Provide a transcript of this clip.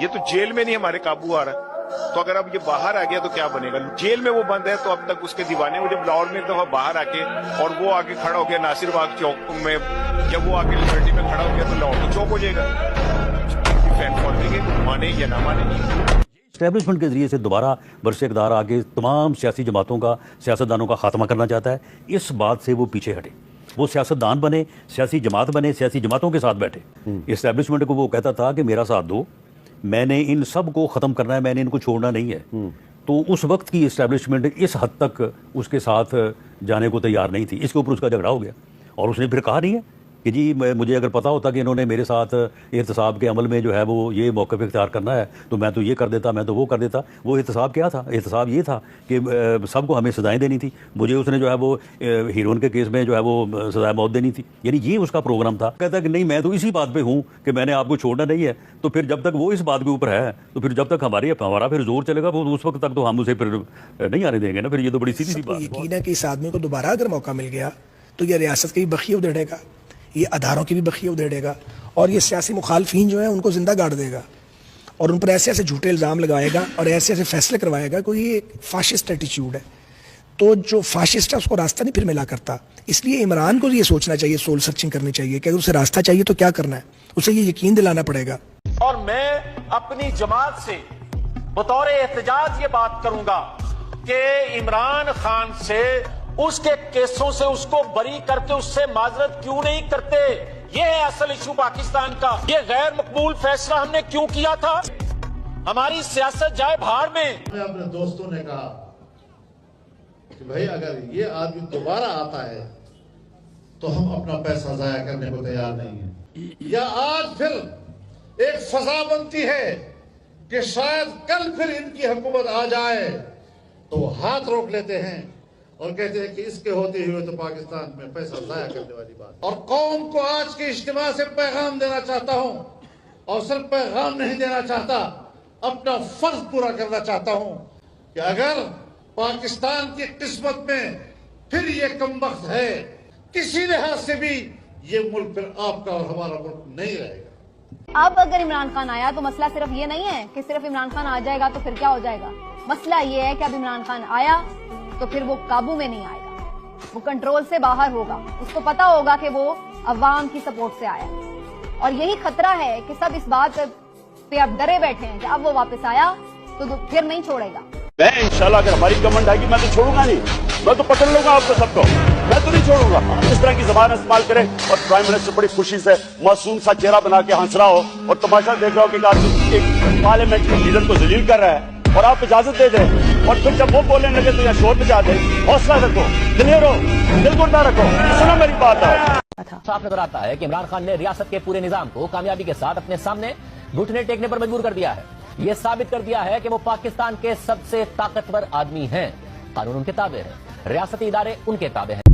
ये तो जेल में नहीं हमारे काबू आ रहा, तो अगर अब ये बाहर आ गया तो क्या बनेगा। जेल में वो बंद है तो अब तक उसके दीवाने, वो जब लाहौर में एक दफा बाहर आके और वो आके खड़ा हो गया नासिर बाग चौक में, जब वो आके लिबर्टी में खड़ा हो गया तो लाहौर तो चौक हो जाएगा। फैन फॉलोइंग माने या ना माने, एस्टैब्लिशमेंट के जरिए से दोबारा बरसे इक़्तिदार आके तमाम सियासी जमातों का, सियासतदानों का खात्मा करना चाहता है। इस बात से वो पीछे हटे, वो सियासतदान बने, सियासी जमात बने, सियासी जमातों के साथ बैठे। एस्टैब्लिशमेंट को वो कहता था कि मेरा साथ दो, मैंने इन सब को ख़त्म करना है, मैंने इनको छोड़ना नहीं है। तो उस वक्त की एस्टैब्लिशमेंट इस हद तक उसके साथ जाने को तैयार नहीं थी। इसके ऊपर उसका झगड़ा हो गया और उसने फिर कहा नहीं है कि जी मुझे अगर पता होता कि इन्होंने मेरे साथ एहतसाब के अमल में जो है वो ये मौक़िफ़ इख्तियार करना है तो मैं तो ये कर देता, मैं तो वो कर देता। वो एहतसाब क्या था? एहतसाब ये था कि सबको हमें सज़ाएँ देनी थी, मुझे उसने जो है वो हीरोइन के केस में जो है वो सज़ाए मौत देनी थी। यानी ये उसका प्रोग्राम था। कहता है कि नहीं, मैं तो इसी बात पर हूँ कि मैंने आपको छोड़ना नहीं है। तो फिर जब तक वो इस बात के ऊपर है तो फिर जब तक हमारा फिर जोर चलेगा वो उस वक्त तक तो हम उसे फिर नहीं आने देंगे ना। फिर ये तो बड़ी सीधी सी बात है। यकीन है कि इस आदमी को दोबारा अगर मौका मिल गया तो ये रियासत की भी बखिया उधेड़ेगा, ये अदारों की भी बखिया उधेड़ेगा और ये सियासी मुखालफीन जो है उनको जिंदा गाड़ देगा और उन पर ऐसे ऐसे झूठे इल्ज़ाम लगाएगा और ऐसे ऐसे फैसले करवाएगा कि ये फाशिस्ट एटीट्यूड है। तो जो फाशिस्ट है उसको रास्ता नहीं फिर मिला करता। इसलिए इमरान को ये सोचना चाहिए, सोल सर्चिंग करनी चाहिए कि अगर उसे रास्ता चाहिए तो क्या करना है, उसे ये यकीन दिलाना पड़ेगा। और मैं अपनी जमात से बतौर एहतजाज ये बात करूंगा कि इमरान खान से, उसके केसों से उसको बरी करके उससे माजरत क्यों नहीं करते। ये है असल इशू पाकिस्तान का। ये गैर मकबूल फैसला हमने क्यों किया था? हमारी सियासत जाए भाड़ में। अपने दोस्तों ने कहा कि भाई अगर ये आदमी दोबारा आता है तो हम अपना पैसा जाया करने को तैयार नहीं है। या आज फिर एक फजा बनती है कि शायद कल फिर इनकी हुकूमत आ जाए तो हाथ रोक लेते हैं और कहते हैं कि इसके होते हुए तो पाकिस्तान में पैसा जाया करने वाली बात। और कौम को आज के इज्तिमा से पैगाम देना चाहता हूं, और सिर्फ पैगाम नहीं देना चाहता, अपना फर्ज पूरा करना चाहता हूं कि अगर पाकिस्तान की किस्मत में फिर ये कमबख्त है, किसी लिहाज से भी ये मुल्क फिर आपका और हमारा मुल्क नहीं रहेगा। अब अगर इमरान खान आया तो मसला सिर्फ ये नहीं है कि सिर्फ इमरान खान आ जाएगा तो फिर क्या हो जाएगा। मसला ये है कि अब इमरान खान आया तो फिर वो काबू में नहीं आएगा, वो कंट्रोल से बाहर होगा। उसको पता होगा कि वो अवाम की सपोर्ट से आया और यही खतरा है कि सब इस बात पे अब डरे बैठे हैं कि अब वो वापस आया तो फिर नहीं छोड़ेगा। मैं इंशाल्लाह अगर हमारी गवर्नमेंट आएगी मैं तो छोड़ूंगा नहीं, मैं तो पकड़ लूंगा आपको सबको, मैं तो नहीं छोड़ूंगा। इस तरह की जबान इस्तेमाल करें और प्राइम मिनिस्टर बड़ी खुशी से मासूम सा चेहरा बना के हंस रहा हो और तमाशा देख रहा हो कि आदमी एक पार्लियामेंट के लीडर को जलील कर रहा है और आप इजाजत दे दें और फिर जब वो बोलने लगे तो यहाँ शोर मचा दे। हौसला रखो, दिलेर हो, दिल को ना रखो, सुनो मेरी बात है। साफ नजर आता है कि इमरान खान ने रियासत के पूरे निजाम को कामयाबी के साथ अपने सामने घुटने टेकने पर मजबूर कर दिया है। ये साबित कर दिया है कि वो पाकिस्तान के सबसे ताकतवर आदमी हैं। कानून उनके ताबे है, रियासती इदारे उनके ताबे हैं।